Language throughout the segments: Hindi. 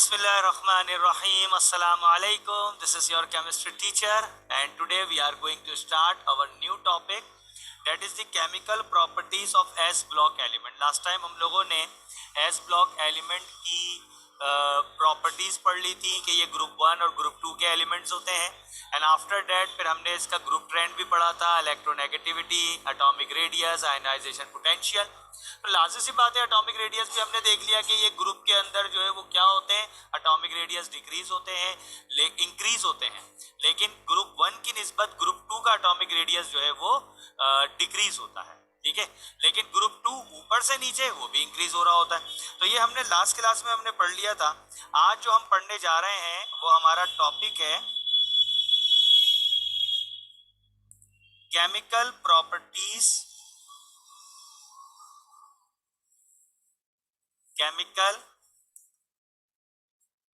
Bismillahirrahmanirrahim. Assalamu alaikum. This is your chemistry teacher and today we are going to start our new topic, that is the chemical properties of S block element. Last time हम लोगों ने S block element की प्रॉपर्टीज पढ़ ली थी कि ये ग्रुप 1 और ग्रुप 2 के एलिमेंट्स होते हैं एंड आफ्टर दैट फिर हमने इसका ग्रुप ट्रेंड भी पढ़ा था, electronegativity, atomic radius, ionization potential. तो लाजिम सी बात है, एटॉमिक रेडियस भी हमने देख लिया कि ये ग्रुप के अंदर जो है वो क्या होते हैं, एटॉमिक रेडियस डिक्रीज होते हैं, इंक्रीज होते हैं, लेकिन ग्रुप 1 की निस्बत ग्रुप 2 का एटॉमिक रेडियस जो है वो डिक्रीज होता है। ठीक है, लेकिन ग्रुप 2 ऊपर से नीचे वो भी इंक्रीज हो रहा होता है। तो ये हमने लास्ट क्लास में हमने पढ़ लिया था। आज जो हम पढ़ने जा रहे हैं वो हमारा टॉपिक है chemical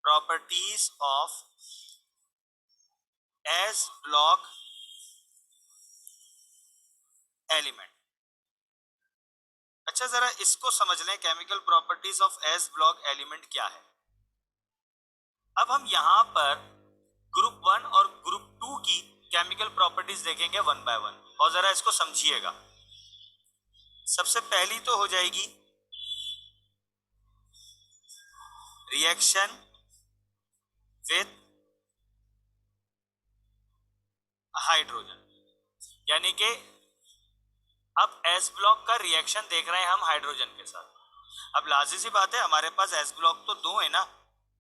properties of S block element. अच्छा, जरा इसको समझ लें, chemical properties of S block element क्या है। अब हम यहां पर ग्रुप 1 और ग्रुप 2 की केमिकल प्रॉपर्टीज देखेंगे वन बाय वन और जरा इसको समझिएगा। सबसे पहली तो हो जाएगी रिएक्शन विथ हाइड्रोजन, यानी कि अब एस ब्लॉक का रिएक्शन देख रहे हैं हम हाइड्रोजन के साथ। अब लाजिम सी बात है, हमारे पास एस ब्लॉक तो दो है ना,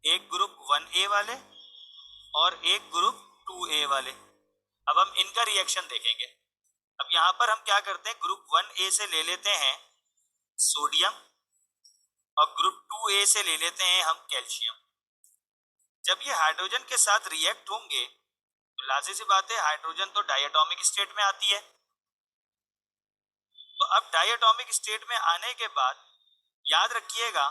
एक ग्रुप 1A वाले और एक ग्रुप 2A वाले। अब हम इनका रिएक्शन देखेंगे। अब यहां पर हम क्या करते हैं, ग्रुप 1A से ले लेते हैं सोडियम और ग्रुप 2A से ले लेते हैं हम कैल्शियम। जब ये हाइड्रोजन के साथ रिएक्ट होंगे तो लाजिम सी बात है, हाइड्रोजन तो डायटोमिक स्टेट में आती है। तो अब डायटोमिक स्टेट में आने के बाद याद रखिएगा,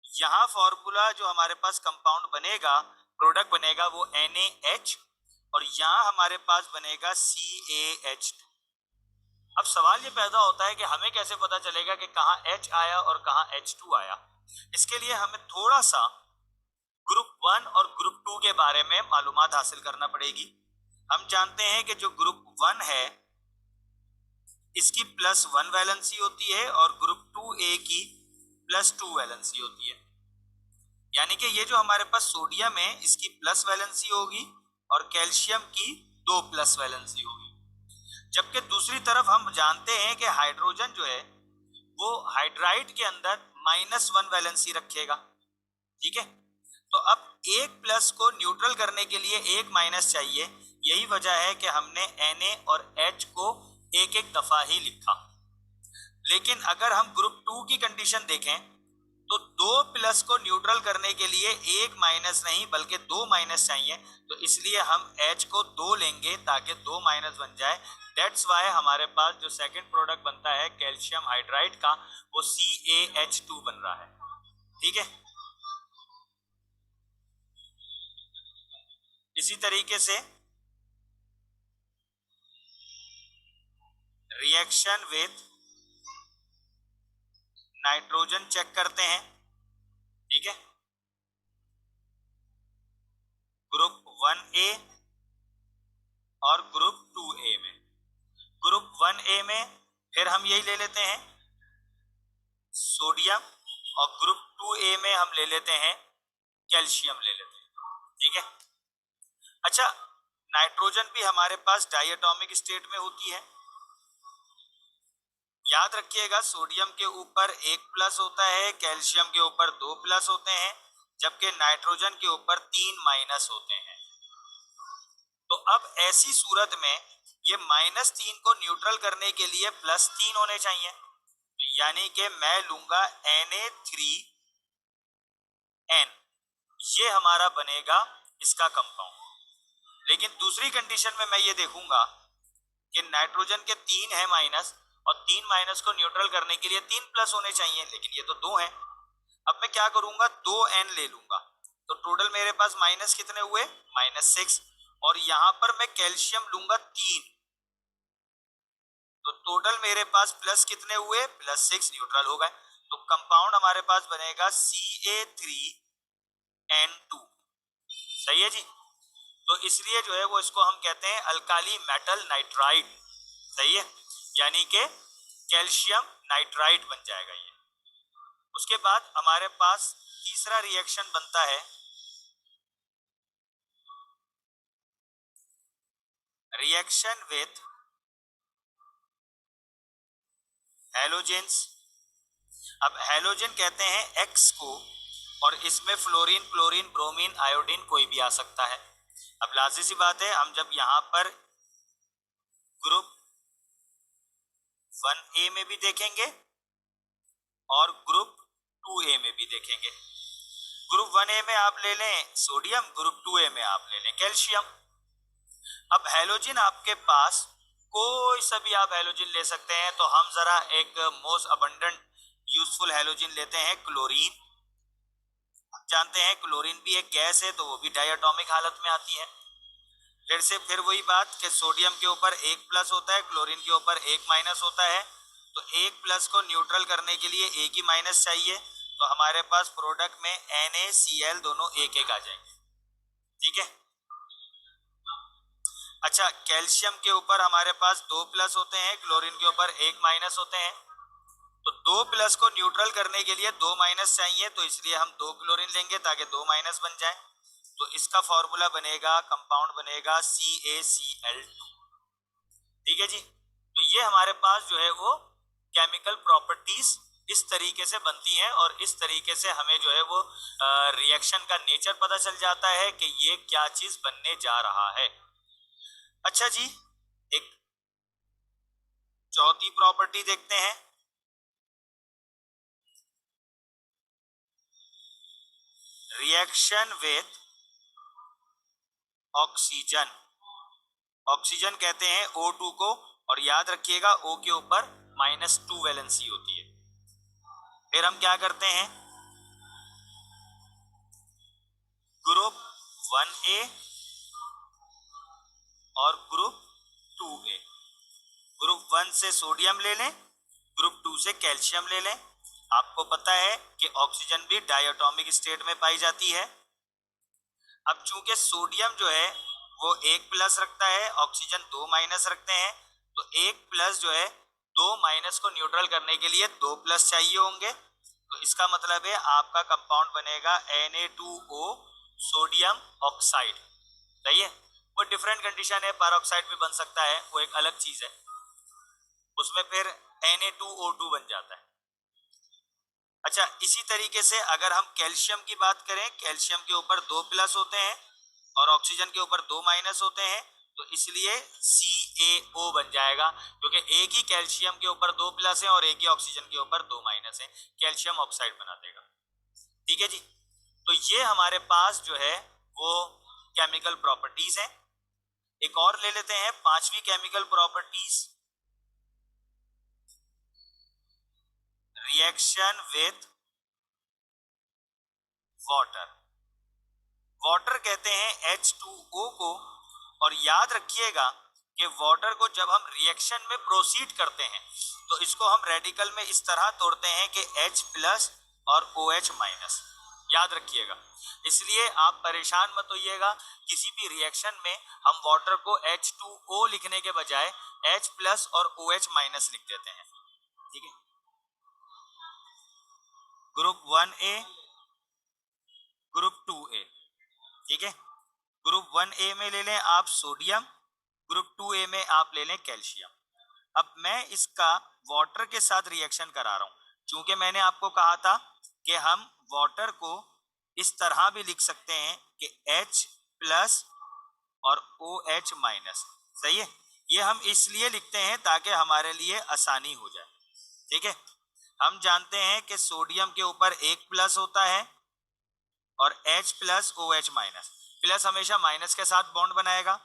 यहां फॉर्मूला जो हमारे पास कंपाउंड बनेगा, प्रोडक्ट बनेगा वो NaH और यहां हमारे पास बनेगा CaH2। अब सवाल ये पैदा होता है कि हमें कैसे पता चलेगा कि कहां H आया और कहां H2 आया। इसके लिए हमें थोड़ा सा ग्रुप 1 और ग्रुप 2 के बारे में मालूमात हासिल करना पड़ेगी। हम जानते हैं कि जो ग्रुप 1 है इसकी +1 वैलेंसी होती है और ग्रुप 2A की +2 वैलेंसी होती है, यानी कि ये जो हमारे पास सोडियम है इसकी प्लस वैलेंसी होगी और कैल्शियम की 2 प्लस वैलेंसी होगी। जबकि दूसरी तरफ हम जानते हैं कि हाइड्रोजन जो है वो हाइड्राइड के अंदर -1 वैलेंसी रखेगा। ठीक है, तो अब एक प्लस को न्यूट्रल करने के लिए एक माइनस चाहिए। यही वजह है कि हमने Na और H को एक एक दफा ही लिखा। लेकिन अगर हम ग्रुप 2 की कंडीशन देखें तो दो प्लस को न्यूट्रल करने के लिए एक माइनस नहीं बल्कि दो माइनस चाहिए, तो इसलिए हम H को 2 लेंगे ताकि 2 माइनस बन जाए। दैट्स वाई हमारे पास जो सेकंड प्रोडक्ट बनता है कैल्शियम हाइड्राइड का वो CaH2 बन रहा है। ठीक है, इसी तरीके से रिएक्शन विथ नाइट्रोजन चेक करते हैं। ठीक है, ग्रुप 1A और ग्रुप 2A में, ग्रुप 1A में फिर हम यही ले लेते हैं सोडियम और ग्रुप 2A में हम ले लेते हैं कैल्शियम ले लेते हैं। ठीक है, अच्छा, नाइट्रोजन भी हमारे पास डायटोमिक स्टेट में होती है। याद रखिएगा, सोडियम के ऊपर एक प्लस होता है, कैल्शियम के ऊपर 2 प्लस होते हैं, जबकि नाइट्रोजन के ऊपर 3 माइनस होते हैं। तो अब ऐसी सूरत में ये -3 को न्यूट्रल करने के लिए +3 होने चाहिए, यानी कि मैं लूंगा Na3N, ये हमारा बनेगा इसका कंपाउंड। लेकिन दूसरी कंडीशन में मैं ये देखूंगा कि नाइट्रोजन के 3 है माइनस और 3 माइनस को न्यूट्रल करने के लिए 3 प्लस होने चाहिए, लेकिन ये तो 2 हैं। अब मैं क्या करूंगा, 2N ले लूंगा, तो टोटल मेरे पास माइनस कितने हुए, -6, और यहां पर मैं कैल्शियम लूंगा 3, तो टोटल मेरे पास प्लस कितने हुए, +6, न्यूट्रल हो गए। तो कंपाउंड हमारे पास बनेगा CA3 N2। सही है जी। तो इसलिए जो है वो इसको हम कहते हैं अल्काली मेटल नाइट्राइड। सही है, यानी कि कैल्शियम नाइट्राइड बन जाएगा ये। उसके बाद हमारे पास तीसरा रिएक्शन बनता है रिएक्शन विथ हैलोजेंस। अब हैलोजन कहते हैं X को, और इसमें फ्लोरीन, क्लोरीन, ब्रोमीन, आयोडीन कोई भी आ सकता है। अब लाजिमी सी बात है, हम जब यहां पर ग्रुप 1A में भी देखेंगे और ग्रुप 2A में भी देखेंगे। ग्रुप 1A में आप ले लें सोडियम, ग्रुप 2A में आप ले लें कैल्शियम। अब हैलोजन आपके पास कोई सा भी आप हैलोजन ले सकते हैं, तो हम जरा एक मोस्ट अबंडेंट यूजफुल हैलोजन लेते हैं क्लोरीन। आप जानते हैं क्लोरीन भी एक गैस है, तो वो भी डायटोमिक हालत में आती है। फिर वही बात कि सोडियम के ऊपर एक प्लस होता है, क्लोरीन के ऊपर एक माइनस होता है, तो एक प्लस को न्यूट्रल करने के लिए एक ही माइनस चाहिए, तो हमारे पास प्रोडक्ट में NaCl दोनों एक एक आ जाएंगे। ठीक है। अच्छा, कैल्शियम के ऊपर हमारे पास दो प्लस होते हैं, क्लोरीन के ऊपर एक माइनस होते हैं, तो दो प्लस को न्यूट्रल करने के लिए दो माइनस चाहिए, तो इसलिए हम दो क्लोरीन लेंगे ताकि दो माइनस बन जाए। तो इसका फॉर्मूला बनेगा, कंपाउंड बनेगा CaCl2। ठीक है जी। तो ये हमारे पास जो है वो केमिकल प्रॉपर्टीज इस तरीके से बनती हैं, और इस तरीके से हमें जो है वो रिएक्शन का नेचर पता चल जाता है कि ये क्या चीज बनने जा रहा है। अच्छा जी, एक चौथी प्रॉपर्टी देखते हैं, रिएक्शन विथ ऑक्सीजन। ऑक्सीजन कहते हैं O2 को, और याद रखिएगा O के ऊपर -2 वैलेंसी होती है। फिर हम क्या करते हैं, ग्रुप 1A और ग्रुप 2A। ग्रुप 1 से सोडियम ले लें, ग्रुप 2 से कैल्शियम ले लें। आपको पता है कि ऑक्सीजन भी डायटोमिक स्टेट में पाई जाती है। अब चूंकि सोडियम जो है वो एक प्लस रखता है, ऑक्सीजन दो माइनस रखते हैं, तो एक प्लस जो है दो माइनस को न्यूट्रल करने के लिए दो प्लस चाहिए होंगे, तो इसका मतलब है आपका कंपाउंड बनेगा Na2O सोडियम ऑक्साइड। सही है। वो डिफरेंट कंडीशन है, पैरोक्साइड भी बन सकता है, वो एक अलग चीज है, उसमें फिर Na2O2 बन जाता है। अच्छा, इसी तरीके से अगर हम कैल्शियम की बात करें, कैल्शियम के ऊपर दो प्लस होते हैं और ऑक्सीजन के ऊपर दो माइनस होते हैं, तो इसलिए CaO बन जाएगा, क्योंकि एक ही कैल्शियम के ऊपर दो प्लस है और एक ही ऑक्सीजन के ऊपर दो माइनस है, कैल्शियम ऑक्साइड बना देगा। ठीक है जी। तो ये हमारे पास जो है वो केमिकल प्रॉपर्टीज है। एक और ले लेते हैं, पांचवी chemical properties, reaction with water. Water कहते हैं H2O को, और याद रखिएगा कि वाटर को जब हम रिएक्शन में प्रोसीड करते हैं, तो इसको हम रेडिकल में इस तरह तोड़ते हैं कि H प्लस और OH माइनस। याद रखिएगा, इसलिए आप परेशान मत होइएगा, किसी भी रिएक्शन में हम वाटर को H2O लिखने के बजाय H प्लस और OH माइनस लिख देते हैं। ठीक है। Group 1A, group 2A। ठीक है। ग्रुप 1A में ले लें आप सोडियम, ग्रुप 2A में आप ले लें कैल्शियम। अब मैं इसका वाटर के साथ रिएक्शन करा रहा हूं, क्योंकि मैंने आपको कहा था कि हम वाटर को इस तरह भी लिख सकते हैं कि H प्लस और OH माइनस। सही है। ये हम इसलिए लिखते हैं ताकि हमारे लिए आसानी हो जाए। ठीक है। हम जानते हैं कि सोडियम के ऊपर एक प्लस होता है और H plus OH minus. Plus हमेशा माइनस के साथ बॉन्ड बनाएगा,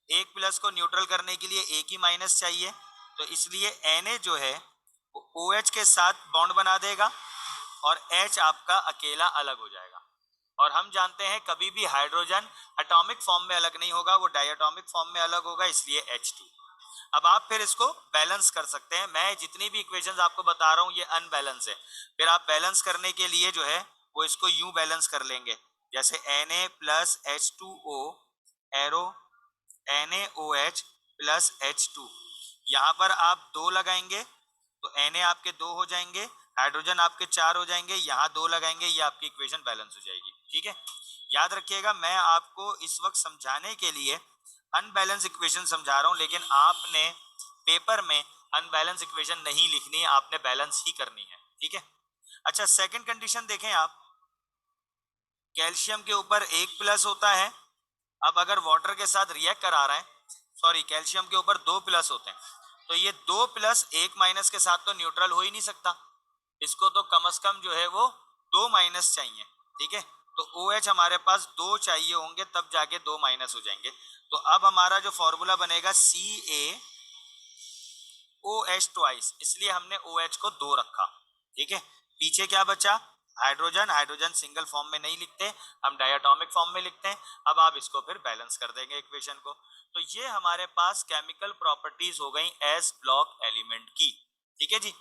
एक प्लस को न्यूट्रल करने के लिए एक ही माइनस चाहिए, तो इसलिए Na जो है वो OH के साथ बॉन्ड बना देगा और H आपका अकेला अलग हो जाएगा। और हम जानते हैं कभी भी हाइड्रोजन एटॉमिक फॉर्म में अलग नहीं होगा, वो डायटोमिक फॉर्म में अलग होगा, इसलिए H2। अब आप फिर इसको बैलेंस कर सकते हैं। मैं जितनी भी इक्वेशंस आपको बता रहा हूं ये अनबैलेंस है, फिर आप बैलेंस करने के लिए जो है वो इसको यूं बैलेंस कर लेंगे जैसे Na plus H2O arrow NaOH plus H2, यहाँ पर आप 2 लगाएंगे तो Na आपके 2 हो जाएंगे, हाइड्रोजन आपके 4 हो जाएंगे, यहाँ 2 लगाएंगे, ये आपकी इक्वेशन बैलेंस हो जाएगी। ठीक है, याद रखिएगा मैं आपको इस वक्त समझाने के लिए अनबैलेंस इक्वेशन समझा रहा हूँ, लेकिन आपने पेपर में अनबैलेंस इक्वेशन नहीं लिखनी है, आपने बैलेंस ही करनी है। ठीक है, अच्छा सेकंड कंडीशन देखें आप, कैल्शियम के ऊपर 1 प्लस होता है, अब अगर वाटर के साथ रिएक्ट करा रहा है, सॉरी कैल्शियम के ऊपर 2 प्लस होते हैं, तो ये 2 प्लस 1 माइनस के साथ तो न्यूट्रल हो ही नहीं सकता, इसको तो कम से कम जो है वो 2 माइनस चाहिए। ठीक है, तो OH हमारे पास 2 चाहिए होंगे तब जाके 2 माइनस हो जाएंगे। तो अब हमारा जो फॉर्मूला बनेगा CaOH ट्वाइस, इसलिए हमने OH को 2 रखा। ठीक है, पीछे क्या बचा, हाइड्रोजन, हाइड्रोजन सिंगल फॉर्म में नहीं लिखते, हम डायटोमिक फॉर्म में लिखते हैं। अब आप इसको फिर बैलेंस कर देंगे इक्वेशन को। तो ये हमारे पास केमिकल प्रॉपर्टीज हो गई एस ब्लॉक एलिमेंट की। ठीक है जी,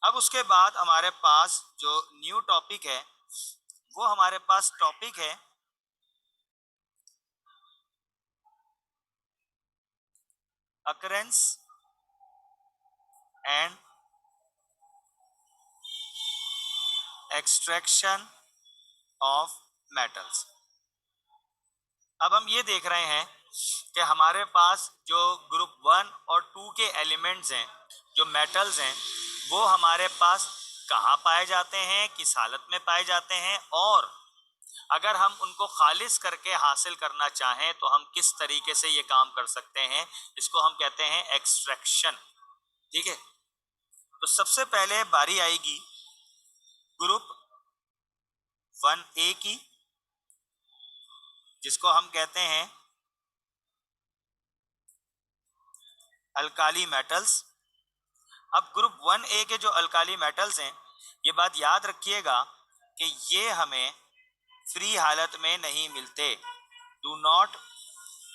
अब उसके बाद हमारे पास जो न्यू टॉपिक है वो हमारे पास टॉपिक है occurrence and extraction of metals. अब हम ये देख रहे हैं कि हमारे पास जो ग्रुप 1 और 2 के एलिमेंट्स हैं, जो मेटल्स हैं, वो हमारे पास कहाँ पाए जाते हैं, किस हालत में पाए जाते हैं, और अगर हम उनको खालिज करके हासिल करना चाहें तो हम किस तरीके से ये काम कर सकते हैं, इसको हम कहते हैं एक्सट्रैक्शन। ठीक है, तो सबसे पहले बारी आएगी ग्रुप 1A की, जिसको हम कहते हैं अल्काली मेटल्स। अब ग्रुप 1A के जो अल्काली मेटल्स हैं, ये बात याद रखिएगा कि ये हमें फ्री हालत में नहीं मिलते, do not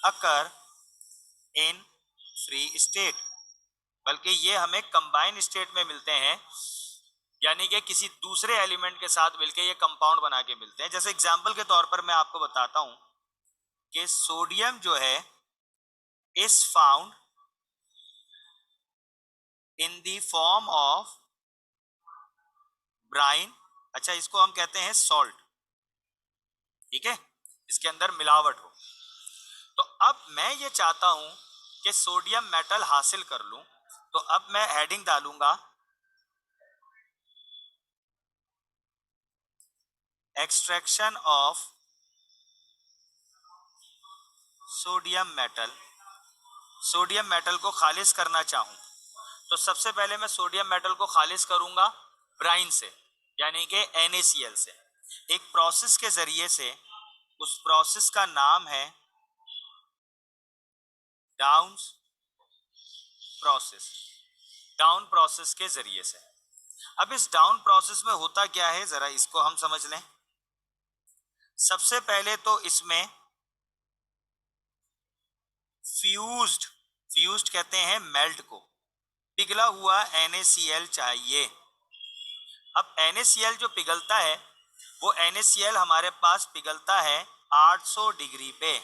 occur in free state, बल्कि ये हमें कंबाइन स्टेट में मिलते हैं, यानी कि किसी दूसरे एलिमेंट के साथ मिलके ये कंपाउंड बना के मिलते हैं। जैसे एग्जांपल के तौर पर मैं आपको बताता हूं कि सोडियम जो है is found in the form of Bryan, अच्छा इसको हम कहते हैं सॉल्ट। ठीक है, इसके अंदर मिलावट हो। तो अब मैं ये चाहता हूं कि सोडियम मेटल हासिल कर लूं, तो अब मैं हेडिंग डालूंगा extraction of sodium metal. Sodium metal को खालिज करना चाहूं तो सबसे पहले मैं सोडियम मेटल को खालिज करूंगा ब्राइन से, यानी कि NaCl से, एक प्रोसेस के जरिए से। उस प्रोसेस का नाम है डाउन प्रोसेस, डाउन प्रोसेस के जरिए से। अब इस डाउन प्रोसेस में होता क्या है, जरा इसको हम समझ लें। सबसे पहले तो इसमें फ्यूज्ड, फ्यूज्ड कहते हैं मेल्ट को, पिघला हुआ NaCl चाहिए। अब NaCl जो पिघलता है वो NaCl हमारे पास पिघलता है 800 डिग्री पे।